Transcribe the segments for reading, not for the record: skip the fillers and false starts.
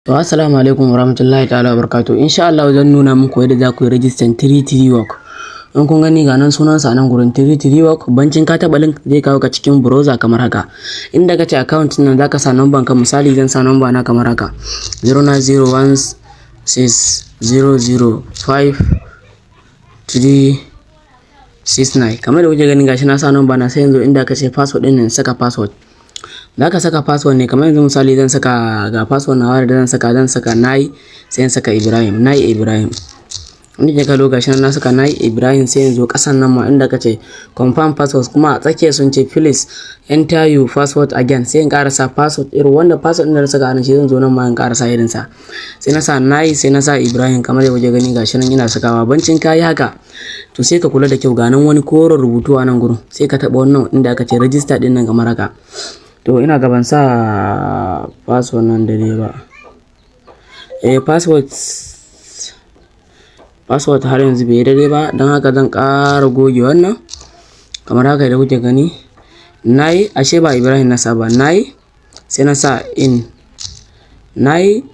To assalamu alaikum warahmatullahi ta'ala wabarakatuh. Insha Allah zan nuna muku yadda za ku yi register 33 work. In kun gani ga nan sunansa a nan gurin 33 work, bancin ka taɓa link zai kawo ka cikin browser kamar haka. Inda ka ce account nan zaka sa number ka, misali zan sa number na kamar haka 0901600539. Kamar da kuke gani gashi na sa number na, sai yanzu inda ka ce password din nan saka password. Za ka saka password ne kamar yanzu misali zan saka ga password nawa da zan saka nayi, sai in saka Ibrahim, nayi Ibrahim. Inda ke kallo gashi na saka nayi Ibrahim, sai yanzu kasan nan ma inda kace confirm password, kuma a tsakiya sun ce please enter your password again, sai in karasa password irin wanda password din da saka anan shi zan zo nan ma in karasa irin sa. Sai na sa nayi, sai na sa Ibrahim kamar yadda kuke gani gashi nan ina sakawa. Bancin kai haka to sai ka kula da kyau, ga nan wani koren rubutu a nan gurin, sai ka taba wannan inda aka ce register din nan kamar haka. To ina gaban sa password nan da dai ba. Password har yanzu bai daidai ba, don haka zan ƙara goge wannan kamar haka da kuke gani. Nayi, ashe ba Ibrahim na sa ba, nayi sai na sa nayi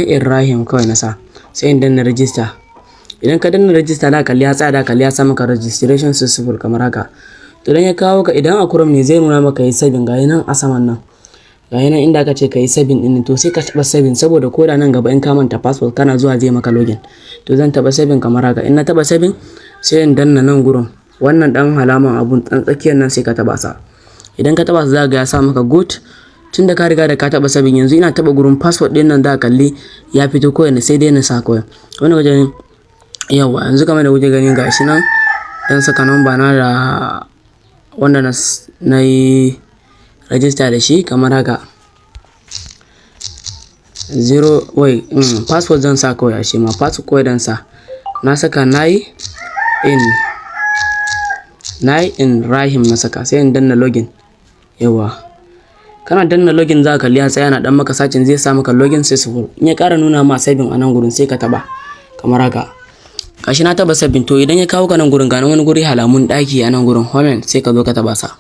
Ibrahim kawai na sa, sai in danna register. Idan ka danna register da kalli ya tsada, kalli ya sa maka registration successful kamar haka. To dan ya kawo ka, idan a Chrome ne zai nuna maka yi saving, ga nan a saman nan, ga nan inda aka ce ka yi saving din, to sai ka taba saving, saboda koda nan gaba in ka manta password kana zuwa zai maka login. To zan taba saving kamar haka. In na taba saving sai in danna nan gurin wannan dan halaman abun dan tsakiyar nan, sai ka taba sa. Idan ka taba sa za ga ya sa maka good. Tun da ka riga da ka taba saving, yanzu ina taba gurin password din nan da kalli ya fito koyi, sai dai na sa koyi wannan wajen. Yawa yanzu kamar da kuke gani gashi nan dan saka number na da wanda na yi register da shi kamar haka password zan sa kawai, ashe ma password kawai dan sa. Na saka nayi in Rahim na saka, sai in danna login. Yawa kana danna login za ka kalli ya tsaya na dan maka sacin, zai sa maka login successful. In ya ƙara nuna ma saving a nan gurin sai ka taba kamar haka. Gashi na taba saving. To idan ya kawo ka nan gurin, ga wani guri halamun daki a nan gurin home, sai ka zo ka taba sa.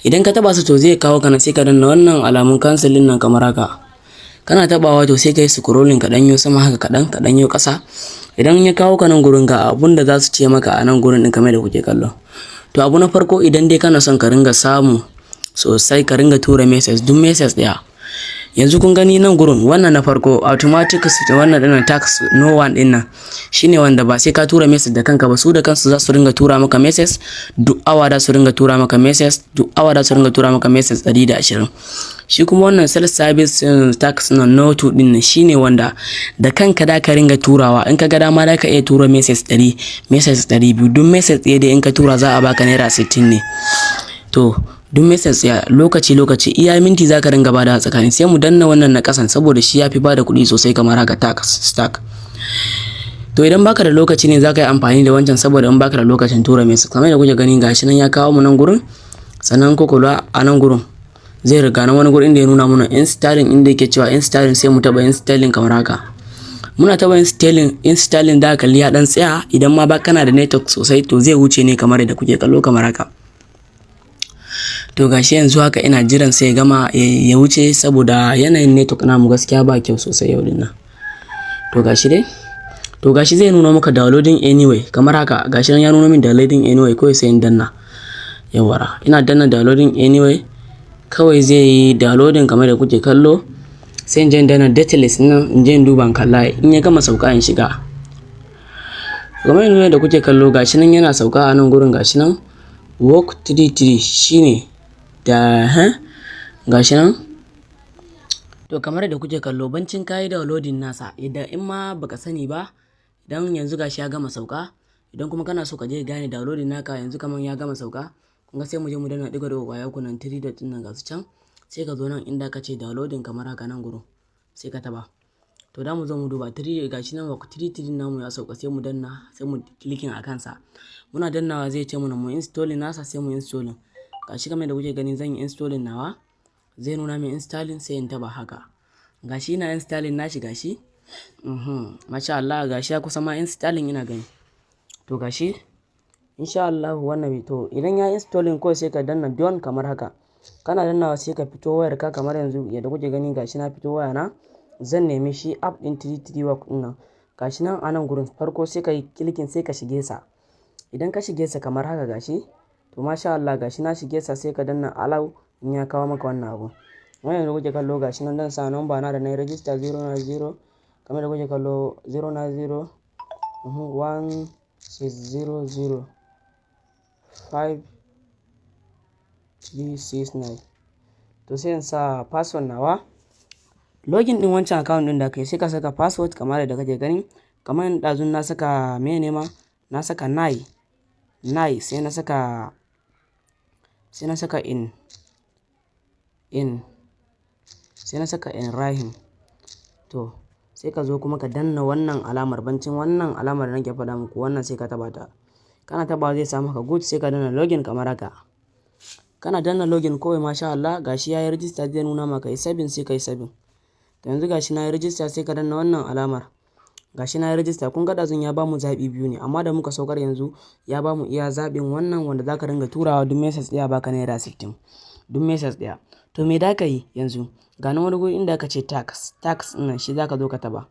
Idan ka taba sa to zai kawo ka nan, sai ka danna wannan alamun cancel din nan kamar haka. Kana tabawa to sai kai scrolling ka danyo sama haka kadan, ka danyo kasa. Idan ya kawo ka nan gurin, ga abun da za su ce maka a nan gurin din kamar da kuke kallo. To abu na farko, idan dai kana son ka ringa samu sosai, ka ringa tura message, duk message daya. Yanzu kun gani nan gurin wannan na farko automatic, wannan dinnan tax no one din nan shine wanda ba sai ka tura message da kanka ba, su da kansu za su ringa tura maka message duk awa, da su ringa tura maka message duk awa, da su ringa tura maka message 120. Shi kuma wannan self service tax na no to din nan shine wanda da kanka da ka ringa turawa. In ka ga dama da ka iya tura message 100, message 200, duk message ɗaya da in ka tura za a baka naira 60 ne. To duk message ya lokaci iya minti zaka ringa bada tsakani. Sai mu danna wannan na kasan saboda shi yafi bada kuɗi sosai kamar haka tax stack. To idan baka da lokaci ne zaka yi amfani da wancan, saboda in baka da lokacin tura message kamar da kuke gani gashi nan ya kawo mu nan gurin. Sannan ko kula a nan gurin zai riga nan wani gurin da ya nuna mana installing, inda yake cewa installing, sai mu taba installing kamar haka. Muna taba installing da kalli ya dan tsaya. Idan ma baka kana da network sosai to zai wuce ne kamar da kuke kallo kamar haka. To gashi yanzu haka ina jiran sai gama ya wuce, saboda yanayin network namu gaskiya ba kyau sosai yau dinnan. To gashi zai nuna maka downloading anyway kamar haka. Gashi nan ya nuna min downloading anyway, kawai sai in danna. Yawara ina danna downloading anyway, kawai zai yi downloading kamar da kuke kallo. Sai in je in danna datalist nan, in je in duba kalla. In ya gama sauka in shiga kamar yadda kuke kallo. Gashi nan yana sauka a nan gurin, gashi nan work 33 shine da gashi nan. To kamar da kuke kallo, bancin kai downloading nasa, idan in ma baka sani ba, dan yanzu gashi ya gama sauka. Idan kuma kana so ka je gane downloading naka yanzu kaman ya gama sauka, kun ga sai mu je mu danna digo da kwaya kunan 3 dot din nan gasu can, sai ka zo nan inda ka ce downloading kamar haka nan gurin, sai ka taba. To da mu zo mu duba 3 gashi nan work 33 namu ya sauka, sai mu danna, sai mu clicking a kansa. Muna dannawa zai ce mana mu installing nasa, sai mu installing. Gashi kamar da kuke gani zan yi installing nawa, zai nuna min installing, sai in taba haka. Gashi ina installing nashi gashi. Masha Allah, gashi ya kusa ma installing ina gani. To gashi insha Allah wannan to idan ya installing kawai sai ka danna done kamar haka. kana dannawa sai ka fito wayarka kamar yanzu yadda kuke gani gashi na fito wayana. Zan nemi shi app ɗin 3 work ɗin nan gashi nan a nan gurin farko sai ka yi clicking sai ka shige sa. Idan ka shige sa kamar haka gashi to masha Allah gashi na shige sa sai ka danna allow in ya kawo maka wannan abu. Wannan da kuke kallo gashi nan dan sa number na da na yi register 090 kamar da kuke kallo 090 1600 5369 to sai in sa password nawa. Login din wancan account din da kai sai ka saka password kamar da kake gani. Kamar ɗazun na saka mene ma na saka nai sai na saka in sai na saka in Rahim. To sai ka zo kuma ka danna wannan alamar bancin wannan alamar da nake faɗa muku wannan sai ka taba ta. Kana taba zai samu ka good sai ka danna login kamar haka. Kana danna login kawai masha Allah gashi ya yi register zai nuna maka yi sabin sai ka yi sabin. To yanzu gashi na yi register sai ka danna wannan alamar. Gashi na yi register kun ga ɗazun ya bamu zaɓi biyu ne amma da muka saukar yanzu ya bamu iya zaɓin wannan wanda zaka dinga turawa duk message ɗaya baka naira 60 duk message ɗaya. To me da ka yi yanzu ga nan wani guri inda aka ce tax ɗin shi zaka zo ka taba.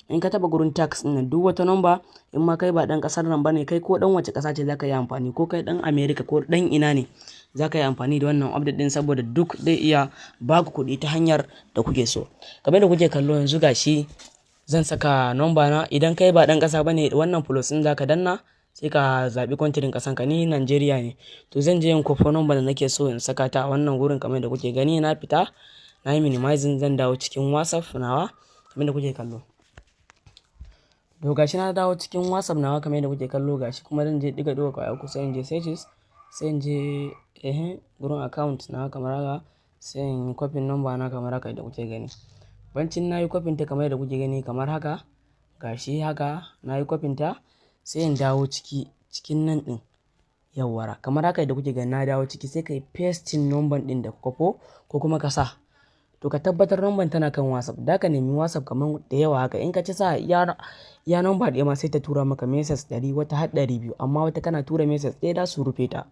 In ka taba gurin tax ɗin duk wata number in ma kai ba ɗan ƙasar nan bane kai ko ɗan wace ƙasa ce zaka yi amfani ko kai ɗan America ko ɗan ina ne zaka yi amfani da wannan update ɗin saboda duk zai iya baku kuɗi ta hanyar da kuke so. Kamar da kuke kallo yanzu gashi zan saka number na idan kai ba ɗan ƙasa bane wannan plus ɗin zaka danna sai ka zaɓi country ƙasan ka ni Nigeria ne. To zan je in kwafo number da nake so in saka ta a wannan gurin kamar da kuke gani na fita na yi minimizing zan dawo cikin WhatsApp nawa kamar da kuke kallo. To gashi na dawo cikin WhatsApp nawa kamar da kuke kallo gashi kuma zan je diga kwaya uku sai in je settings sai in je gurin account nawa kamar haka sai in yi copy number na kamar haka da kuke gani. Bancin na yi copy ta kamar da kuke gani kamar haka gashi haka na yi copy ta sai in dawo cikin nan ɗin yawwara kamar haka da kuke gani na dawo ciki sai ka yi pasting number ɗin da kwafo ko kuma ka sa. To ka tabbatar number tana kan WhatsApp da ka nemi WhatsApp kamar da yawa haka in ka ci sa ya number ɗaya ma sai ta tura maka message 100 wata har 200 amma wata kana tura message ɗaya da su rufe ta.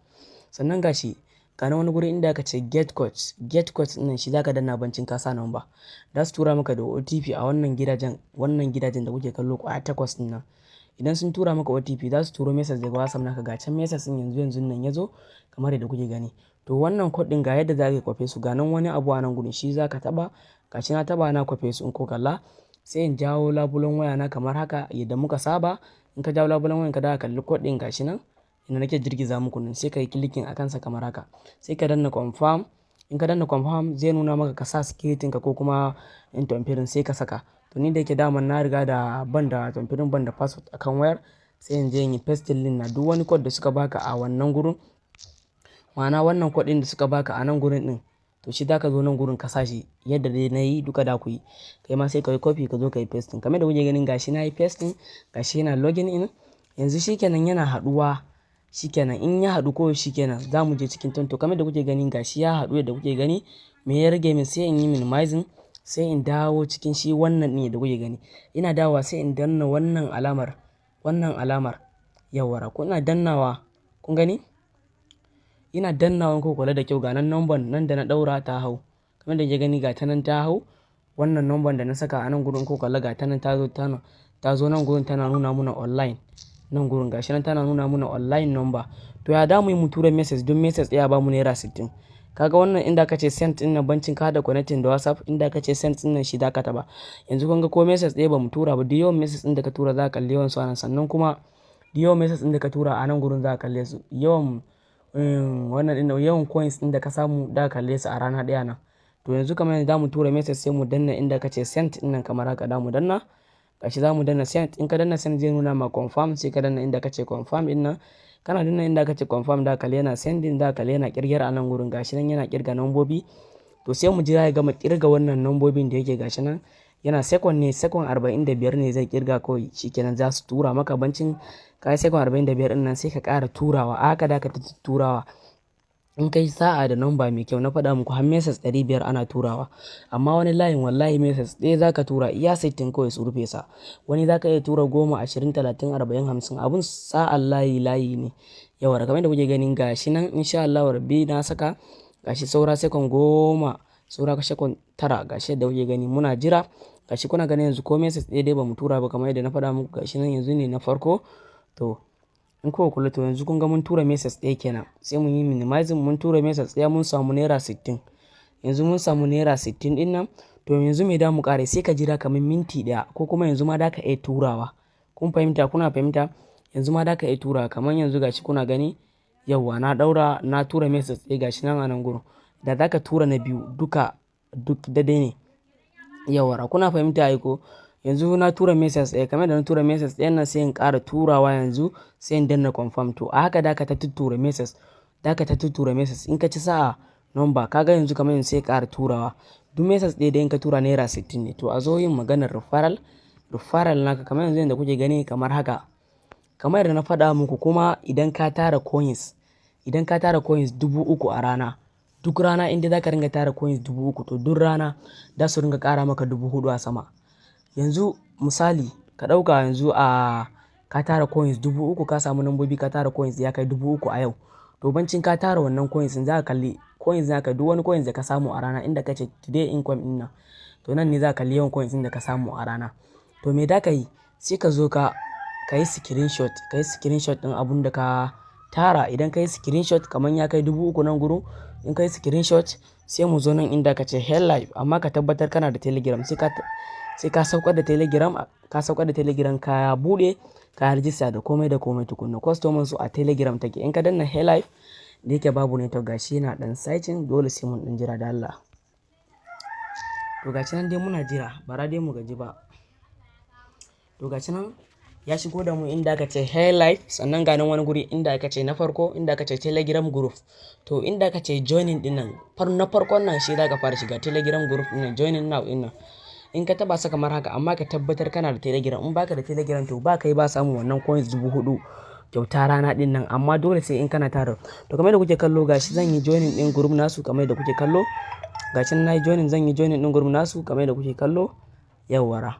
Sannan gashi kana wani guri inda aka ce get codes ɗin shi zaka danna bancin ka sa number da su tura maka da OTP a wannan gidajen da kuke kallo kwaya 8 ɗin nan. Idan sun tura maka OTP za su turo message daga WhatsApp naka ga can message ɗin yanzu nan ya zo kamar yadda kuke gani. To wannan code ɗin ga yadda za ka kwafe su ga nan wani abu a nan gurin shi za ka taɓa gashi na taɓa na kwafe su in ko kalla sai in jawo labulen waya na kamar haka yadda muka saba in ka jawo labulen wayan ka da kalli code ɗin gashi nan inda nake girgiza muku nan sai ka yi clicking a kansa kamar haka sai ka danna confirm. In ka danna confirm zai nuna maka ka sa security ka ko kuma in tamfirin sai ka saka. To ni da yake daman na riga da ban da tamfirin ban da password akan wayar sai in je in yi pasting link na duk wani code da suka baka a wannan gurin. Ma'ana wannan code ɗin da suka baka a nan gurin ɗin to shi zaka zo nan gurin ka sa shi yadda dai na yi duka da ku yi. Kai ma sai ka yi copy ka zo ka yi pasting kamar da kuke ganin gashi na yi pasting gashi yana login in yanzu shikenan yana haɗuwa shikenan in ya haɗu ko shikenan za mu je cikin tonto kamar da kuke gani gashi ya haɗu yadda kuke gani me ya rage min sai in yi minimizing sai in dawo cikin shi wannan ɗin da kuke gani ina dawowa sai in danna wannan alamar yawwara ko ina dannawa kun gani ina dannawa ko kula da kyau ga nan number nan da na ɗaura ta hau kamar da kuke gani ga ta nan ta hau wannan number da na saka a nan gurin ko kalla ga ta nan ta zo nan gurin tana nuna muna online nan gurin gashi nan tana nuna muna online number. To ya damu yi mu tura message don message ɗaya ba mu naira 60 kaga wannan inda ka ce send ɗin nan bancin ka da connecting da WhatsApp inda ka ce send ɗin nan shi da ka taba yanzu kun ga ko message ɗaya ba mu tura ba duk yawan message ɗin da ka tura za ka kalle yawan su anan sannan kuma duk yawan message ɗin da ka tura a nan gurin za ka kalle su yawan wannan ɗin yawan coins ɗin da ka samu da ka kalle su a rana ɗaya nan. To yanzu kamar yanzu da mu tura message sai mu danna inda ka ce send ɗin nan kamar haka da mu danna gashi za mu danna send in ka danna send zai nuna ma confirm sai ka danna inda ka ce confirm ɗin nan kana danna inda ka ce confirm da kalle yana sending da kalle yana kirgar a nan gurin gashi nan yana kirga nambobi. To sai mu jira ya gama kirga wannan nambobin da yake gashi nan yana second 45 ne zai kirga kawai shikenan za su tura maka bancin kai second 45 ɗin nan sai ka ƙara turawa a haka da ka turawa in kai sa'a da number mai kyau na faɗa muku har message 500 ana turawa amma wani layin wallahi message ɗaya zaka tura iya 60 kawai su rufe sa wani zaka iya tura 10 20 30 40 50 abun sa'an layi ne yawa kamar da kuke ganin gashi nan insha Allah rabbi na saka gashi saura second 10, saura second 9, gashi yadda kuke gani muna jira. Gashi kuna gani yanzu ko message ɗaya dai ba mu tura ba kamar yadda na faɗa muku, gashi nan yanzu ne na farko. To in kuka kula to yanzu kun ga mun tura message ɗaya kenan, sai mun yi minimizing, mun tura message ɗaya mun samu naira 60. Yanzu mun samu naira 60 ɗin nan. To yanzu me da mu ƙare, sai ka jira kamar minti ɗaya ko kuma yanzu ma da ka iya turawa. Kun fahimta? Kuna fahimta? Yanzu ma da ka iya turawa, kamar yanzu gashi kuna gani yawwa na ɗaura na tura message ɗaya gashi nan a nan gurin. Da za ka tura na biyu duk daidai ne. Yawwa kuna fahimta ai ko? Yanzu na tura message ɗaya, kamar da na tura message ɗayan nan sai in ƙara turawa yanzu sai in danna confirm. To a haka da ka ta tura message, in ka ci sa'a number kaga yanzu kamar yanzu sai ƙara turawa. Duk message ɗaya da in ka tura naira 60 ne. To a zo yin maganar referral naka kamar yanzu yadda kuke gani kamar haka. Kamar yadda na faɗa muku kuma idan ka tara coins 3,000 a rana, duk rana inda za ka ringa tara coins 3,000 to duk rana za su ringa ƙara maka 4,000 a sama. Yanzu misali ka ɗauka yanzu ka tara coins 3,000, ka samu nambobi ka tara coins ya kai 3,000 a yau. To bancin ka tara wannan coins za ka kalli coins naka, duk wani coins da ka samu a rana inda kace today income ɗin nan. To nan ne za ka kalli yawan coins ɗin da ka samu a rana. To me da ka yi? Sai ka zo ka yi screenshot ɗin abun da ka tara. Idan ka yi screenshot kamar ya kai 3,000 nan gurin, in ka yi screenshot sai mu zo nan inda ka ce Hey Live, amma ka tabbatar kana da Telegram. Sai ka saukar da Telegram, ka buɗe ka rijista da komai da komai tukunna. Customer su a Telegram take. In ka danna Hey Live da yake babu network gashi yana dan searching, dole sai mun dan jira da Allah. To gashi nan dai muna jira, bara dai mu gaji ba. To gashi nan ya shigo da mu inda aka ce Hey Live, sannan ga nan wani guri inda aka ce na farko, inda aka ce Telegram group. To inda aka ce joining din nan, na farkon nan shi za ka fara shiga Telegram group din nan, joining now din nan. In ka taba sa kamar haka, amma ka tabbatar kana da Telegram. In baka da Telegram to ba kai ba samu wannan coins 4,000 kyauta rana din nan, amma dole sai in kana tara. To kamar da kuke kallo gashi zan yi joining din group nasu kamar da kuke kallo. Gashi nan nayi joining, zan yi joining din group nasu kamar da kuke kallo. Yawwara.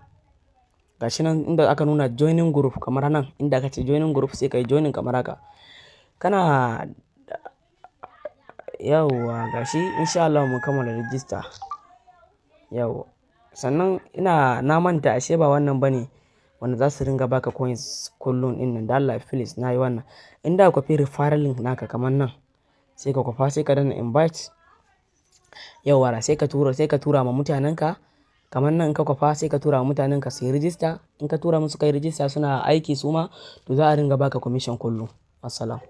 Gashi nan inda aka nuna joining group kamar nan, inda aka ce joining group sai kai joining kamar haka. Kana yawwa gashi insha Allah mun kammala register. Yawwa. Sannan na manta ashe ba wannan bane wanda za su ringa baka coins kullum din nan. Da Allah please nayi wannan. Inda ka fi referral link naka kamar nan, sai ka kwafa sai ka danna invite. Yawwa sai ka tura ma mutanenka kamar nan. In ka kwafa sai ka tura ma mutanenka su yi register. In ka tura musu kai register suna aiki su ma, to za a ringa baka commission kullum. Assalam.